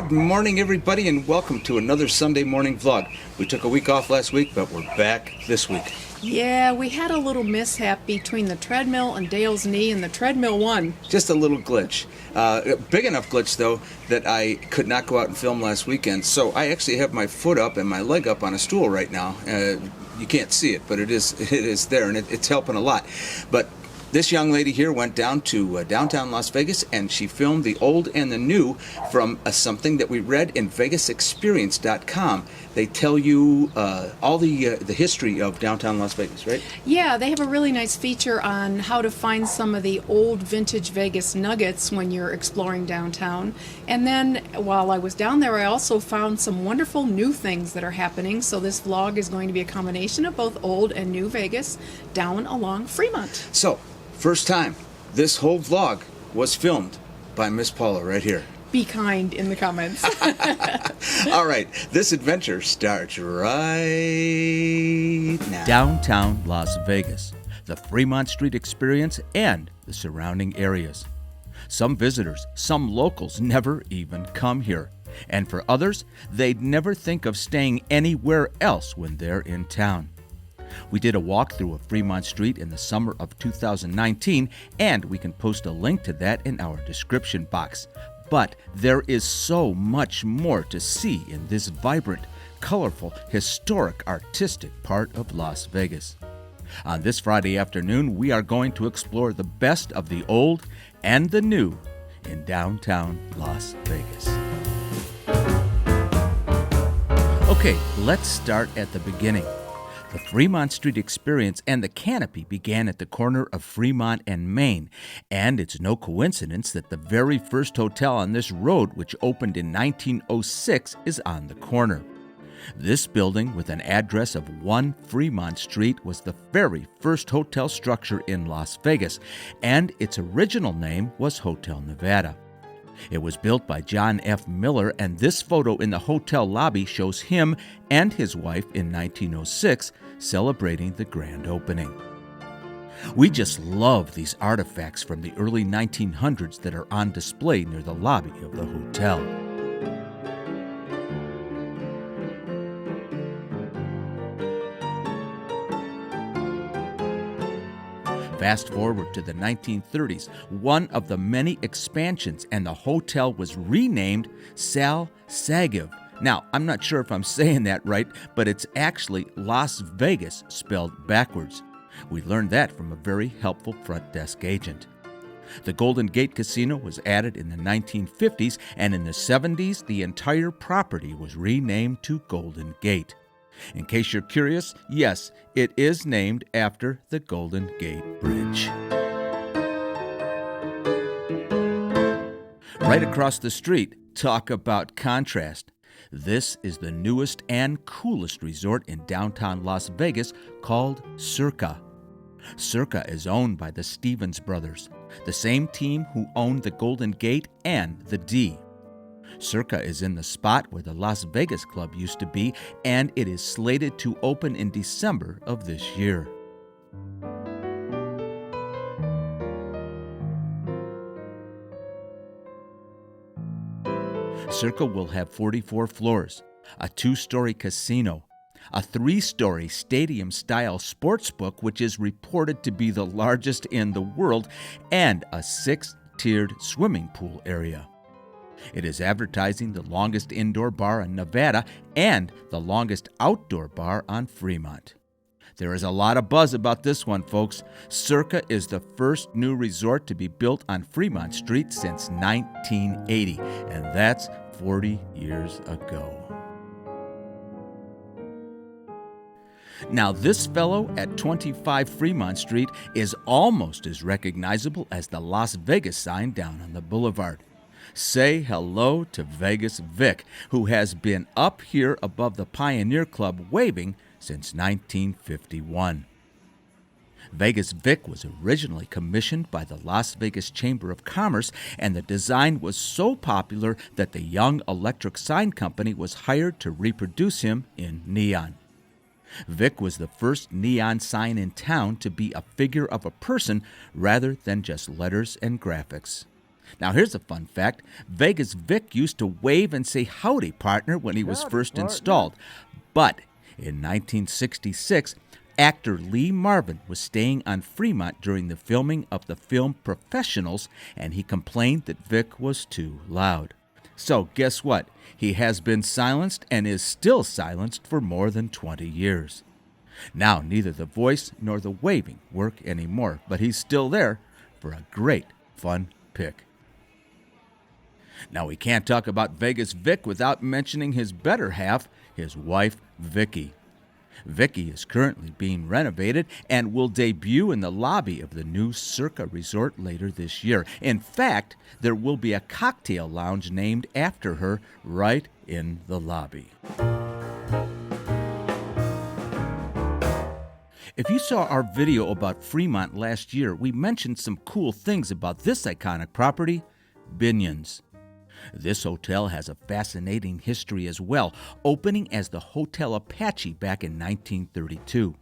Good morning, everybody, and welcome to another Sunday morning vlog. We took a week off last week, but we're back this week. Yeah, we had a little mishap between the treadmill and Dale's knee, and the treadmill won. Just a little glitch. A big enough glitch, though, that I could not go out and film last weekend. So I actually have my foot up and my leg up on a stool right now. You can't see it, but it is there, and it's helping a lot. But this young lady here went down to downtown Las Vegas, and she filmed the old and the new from something that we read in vegasexperience.com. They tell you all the history of downtown Las Vegas, right? Yeah, they have a really nice feature on how to find some of the old vintage Vegas nuggets when you're exploring downtown. And then while I was down there, I also found some wonderful new things that are happening. So this vlog is going to be a combination of both old and new Vegas down along Fremont. So, first time, this whole vlog was filmed by Miss Paula right here. Be kind in the comments. All right, this adventure starts right now. Downtown Las Vegas, the Fremont Street experience, and the surrounding areas. Some visitors, some locals never even come here. And for others, they'd never think of staying anywhere else when they're in town. We did a walkthrough of Fremont Street in the summer of 2019, and we can post a link to that in our description box. But there is so much more to see in this vibrant, colorful, historic, artistic part of Las Vegas. On this Friday afternoon, we are going to explore the best of the old and the new in downtown Las Vegas. Okay, let's start at the beginning. The Fremont Street experience and the canopy began at the corner of Fremont and Main, and it's no coincidence that the very first hotel on this road, which opened in 1906, is on the corner. This building, with an address of 1 Fremont Street, was the very first hotel structure in Las Vegas, and its original name was Hotel Nevada. It was built by John F. Miller, and this photo in the hotel lobby shows him and his wife in 1906 celebrating the grand opening. We just love these artifacts from the early 1900s that are on display near the lobby of the hotel. Fast forward to the 1930s, one of the many expansions, and the hotel was renamed Sal Sagiv. Now, I'm not sure if I'm saying that right, but it's actually Las Vegas spelled backwards. We learned that from a very helpful front desk agent. The Golden Gate Casino was added in the 1950s, and in the 70s, the entire property was renamed to Golden Gate. In case you're curious, yes, it is named after the Golden Gate Bridge. Right across the street, talk about contrast. This is the newest and coolest resort in downtown Las Vegas called Circa. Circa is owned by the Stevens brothers, the same team who owned the Golden Gate and the D. Circa is in the spot where the Las Vegas Club used to be, and it is slated to open in December of this year. Circa will have 44 floors, a 2-story casino, a 3-story stadium-style sportsbook, which is reported to be the largest in the world, and a 6-tiered swimming pool area. It is advertising the longest indoor bar in Nevada and the longest outdoor bar on Fremont. There is a lot of buzz about this one, folks. Circa is the first new resort to be built on Fremont Street since 1980, and that's 40 years ago. Now, this fellow at 25 Fremont Street is almost as recognizable as the Las Vegas sign down on the boulevard. Say hello to Vegas Vic, who has been up here above the Pioneer Club waving since 1951. Vegas Vic was originally commissioned by the Las Vegas Chamber of Commerce, and the design was so popular that the Young Electric Sign Company was hired to reproduce him in neon. Vic was the first neon sign in town to be a figure of a person rather than just letters and graphics. Now, here's a fun fact. Vegas Vic used to wave and say howdy, partner, when he was first installed. But in 1966, actor Lee Marvin was staying on Fremont during the filming of the film Professionals, and he complained that Vic was too loud. So guess what? He has been silenced and is still silenced for more than 20 years. Now, neither the voice nor the waving work anymore, but he's still there for a great, fun pic. Now, we can't talk about Vegas Vic without mentioning his better half, his wife, Vicky. Vicky is currently being renovated and will debut in the lobby of the new Circa resort later this year. In fact, there will be a cocktail lounge named after her right in the lobby. If you saw our video about Fremont last year, we mentioned some cool things about this iconic property, Binions. This hotel has a fascinating history as well, opening as the Hotel Apache back in 1932.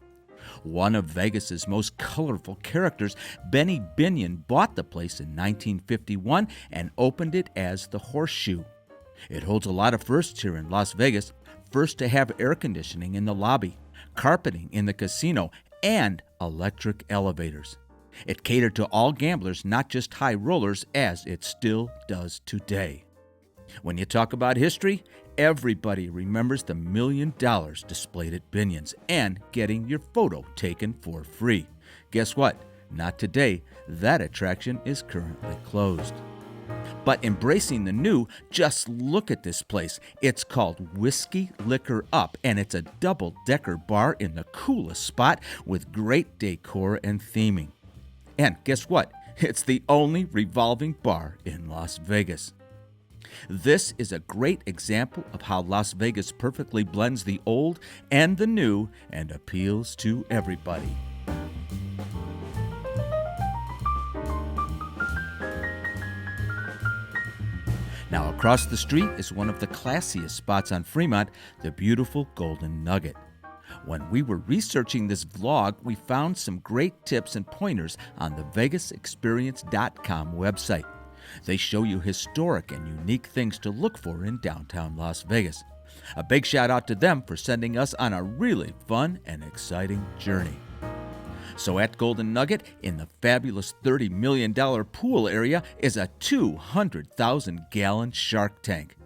One of Vegas's most colorful characters, Benny Binion, bought the place in 1951 and opened it as the Horseshoe. It holds a lot of firsts here in Las Vegas. First to have air conditioning in the lobby, carpeting in the casino, and electric elevators. It catered to all gamblers, not just high rollers, as it still does today. When you talk about history, everybody remembers the $1 million displayed at Binions and getting your photo taken for free. Guess what? Not today. That attraction is currently closed. But embracing the new, just look at this place. It's called Whiskey Liquor Up, and it's a double-decker bar in the coolest spot with great decor and theming. And guess what? It's the only revolving bar in Las Vegas. This is a great example of how Las Vegas perfectly blends the old and the new and appeals to everybody. Now, across the street is one of the classiest spots on Fremont, the beautiful Golden Nugget. When we were researching this vlog, we found some great tips and pointers on the vegasexperience.com website. They show you historic and unique things to look for in downtown Las Vegas. A big shout out to them for sending us on a really fun and exciting journey. So at Golden Nugget, in the fabulous $30 million pool area, is a 200,000-gallon shark tank.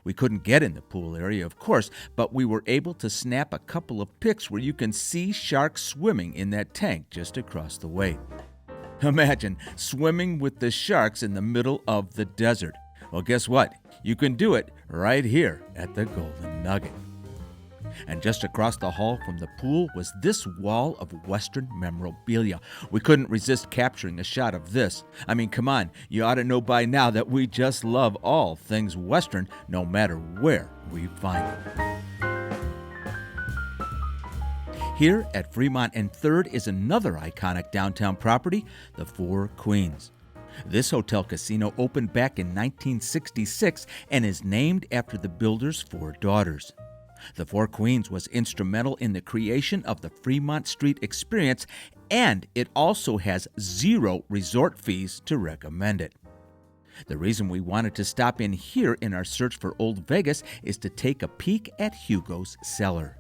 We couldn't get in the pool area, of course, but we were able to snap a couple of pics where you can see sharks swimming in that tank just across the way. Imagine swimming with the sharks in the middle of the desert. Well, guess what? You can do it right here at the Golden Nugget. And just across the hall from the pool was this wall of Western memorabilia. We couldn't resist capturing a shot of this. I mean, come on, you ought to know by now that we just love all things Western, no matter where we find it. Here at Fremont and 3rd is another iconic downtown property, the Four Queens. This hotel casino opened back in 1966 and is named after the builder's 4 daughters. The Four Queens was instrumental in the creation of the Fremont Street experience, and it also has 0 resort fees to recommend it. The reason we wanted to stop in here in our search for Old Vegas is to take a peek at Hugo's Cellar.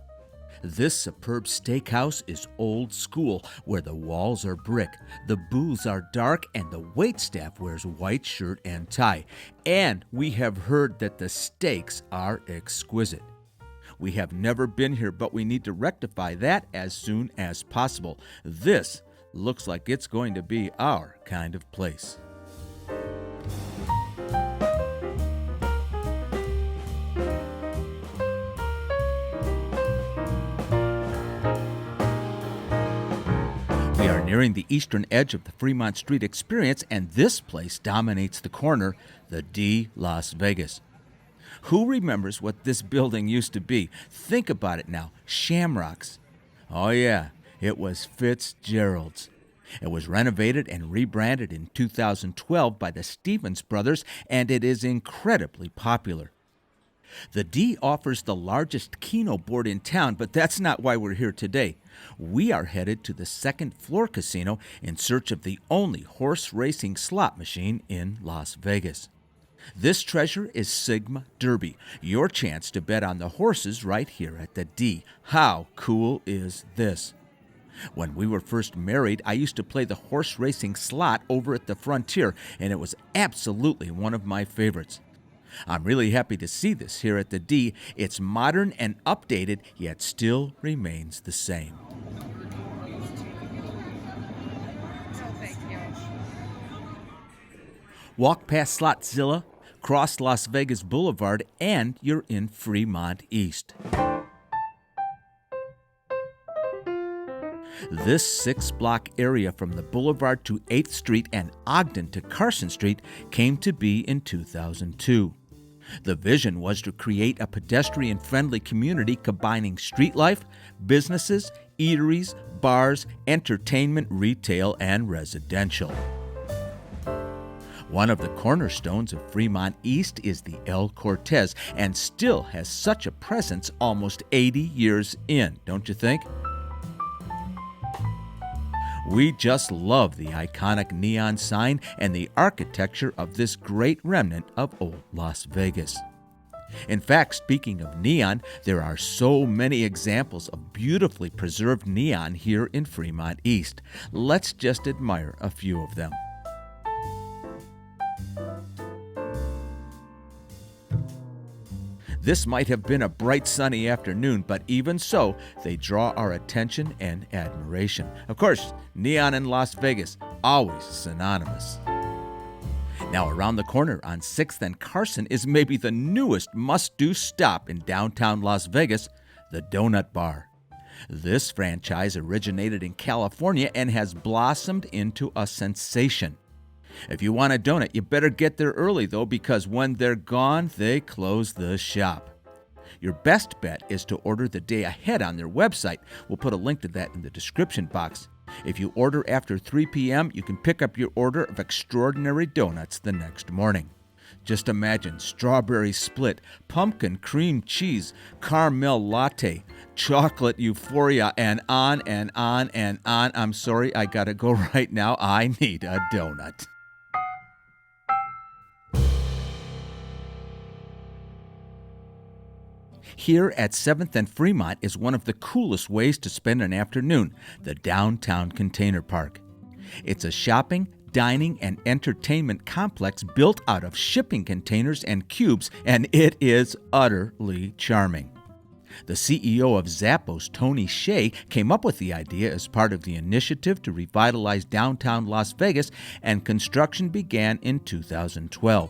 This superb steakhouse is old school, where the walls are brick, the booths are dark, and the waitstaff wears white shirt and tie. And we have heard that the steaks are exquisite. We have never been here, but we need to rectify that as soon as possible. This looks like it's going to be our kind of place. We are nearing the eastern edge of the Fremont Street experience, and this place dominates the corner, the D Las Vegas. Who remembers what this building used to be? Think about it now. Shamrocks. Oh yeah, it was Fitzgerald's. It was renovated and rebranded in 2012 by the Stevens brothers, and it is incredibly popular. The D offers the largest Keno board in town, but that's not why we're here today. We are headed to the second floor casino in search of the only horse racing slot machine in Las Vegas. This treasure is Sigma Derby, your chance to bet on the horses right here at the D. How cool is this? When we were first married, I used to play the horse racing slot over at the Frontier, and it was absolutely one of my favorites. I'm really happy to see this here at the D. It's modern and updated, yet still remains the same. Walk past Slotzilla, cross Las Vegas Boulevard, and you're in Fremont East. This 6-block area from the Boulevard to 8th Street and Ogden to Carson Street came to be in 2002. The vision was to create a pedestrian-friendly community combining street life, businesses, eateries, bars, entertainment, retail, and residential. One of the cornerstones of Fremont East is the El Cortez, and still has such a presence almost 80 years in, don't you think? We just love the iconic neon sign and the architecture of this great remnant of old Las Vegas. In fact, speaking of neon, there are so many examples of beautifully preserved neon here in Fremont East. Let's just admire a few of them. This might have been a bright sunny afternoon, but even so, they draw our attention and admiration. Of course, neon in Las Vegas, always synonymous. Now around the corner on 6th and Carson is maybe the newest must-do stop in downtown Las Vegas, the Donut Bar. This franchise originated in California and has blossomed into a sensation. If you want a donut, you better get there early, though, because when they're gone, they close the shop. Your best bet is to order the day ahead on their website. We'll put a link to that in the description box. If you order after 3 p.m., you can pick up your order of extraordinary donuts the next morning. Just imagine strawberry split, pumpkin cream cheese, caramel latte, chocolate euphoria, and on and on and on. I'm sorry, I gotta go right now. I need a donut. Here at 7th and Fremont is one of the coolest ways to spend an afternoon, the Downtown Container Park. It's a shopping, dining, and entertainment complex built out of shipping containers and cubes, and it is utterly charming. The CEO of Zappos, Tony Hsieh, came up with the idea as part of the initiative to revitalize downtown Las Vegas, and construction began in 2012.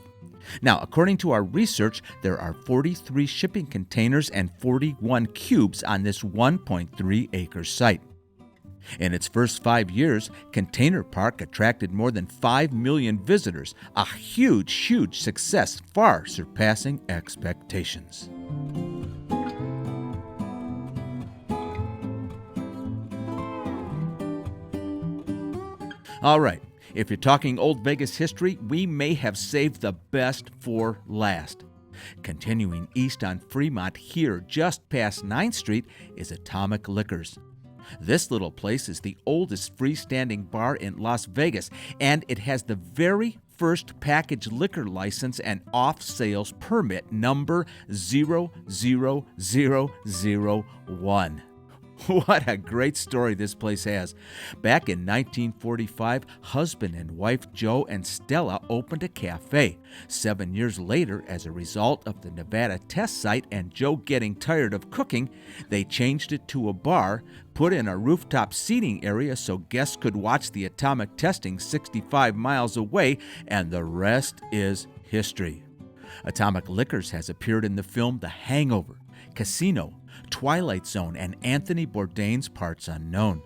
Now, according to our research, there are 43 shipping containers and 41 cubes on this 1.3-acre site. In its first 5 years, Container Park attracted more than 5 million visitors, a huge, huge success, far surpassing expectations. All right. If you're talking Old Vegas history, we may have saved the best for last. Continuing east on Fremont here, just past 9th Street, is Atomic Liquors. This little place is the oldest freestanding bar in Las Vegas, and it has the very first packaged liquor license and off-sales permit number 00001. What a great story this place has. Back in 1945, husband and wife Joe and Stella opened a cafe. 7 years later, as a result of the Nevada test site and Joe getting tired of cooking, they changed it to a bar, put in a rooftop seating area so guests could watch the atomic testing 65 miles away, and the rest is history. Atomic Liquors has appeared in the film The Hangover, Casino, Twilight Zone, and Anthony Bourdain's Parts Unknown.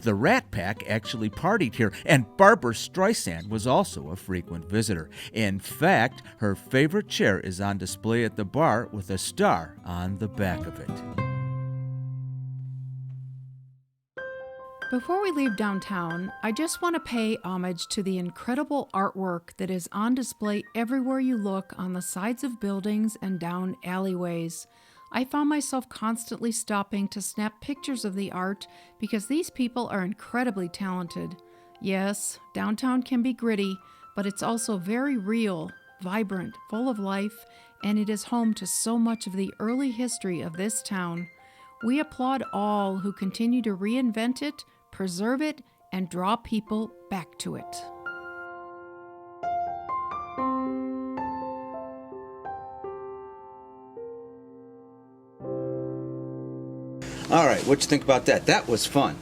The Rat Pack actually partied here, and Barbra Streisand was also a frequent visitor. In fact, her favorite chair is on display at the bar with a star on the back of it. Before we leave downtown, I just want to pay homage to the incredible artwork that is on display everywhere you look on the sides of buildings and down alleyways. I found myself constantly stopping to snap pictures of the art because these people are incredibly talented. Yes, downtown can be gritty, but it's also very real, vibrant, full of life, and it is home to so much of the early history of this town. We applaud all who continue to reinvent it, preserve it, and draw people back to it. All right, what you think about that? That was fun.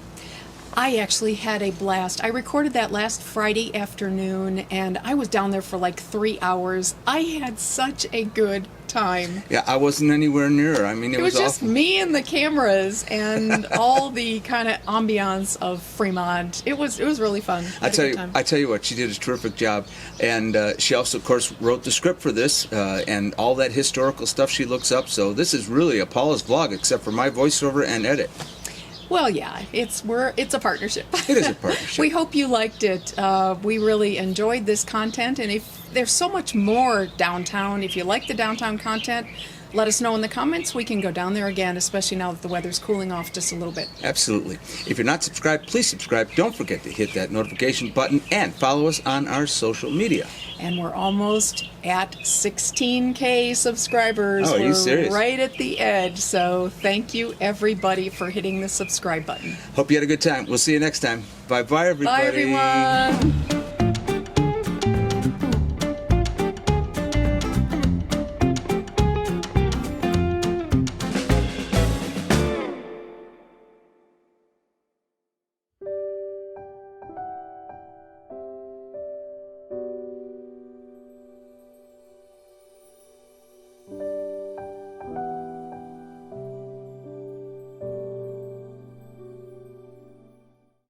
I actually had a blast. I recorded that last Friday afternoon, and I was down there for like 3 hours. I had such a good time. Yeah, I wasn't anywhere near her. I mean, it was just awful. me and the cameras and all the kind of ambiance of Fremont. It was really fun. I tell you what, she did a terrific job, and she also, of course, wrote the script for this and all that historical stuff she looks up. So this is really a Paula's vlog, except for my voiceover and edit. Well, yeah, it's a partnership. It is a partnership. We hope you liked it. We really enjoyed this content, and if there's so much more downtown, if you like the downtown content, let us know in the comments. We can go down there again, especially now that the weather's cooling off just a little bit. Absolutely. If you're not subscribed, please subscribe. Don't forget to hit that notification button and follow us on our social media. And we're almost at 16K subscribers. Oh, are you serious? We're right at the edge. So thank you, everybody, for hitting the subscribe button. Hope you had a good time. We'll see you next time. Bye-bye, everybody. Bye, everyone.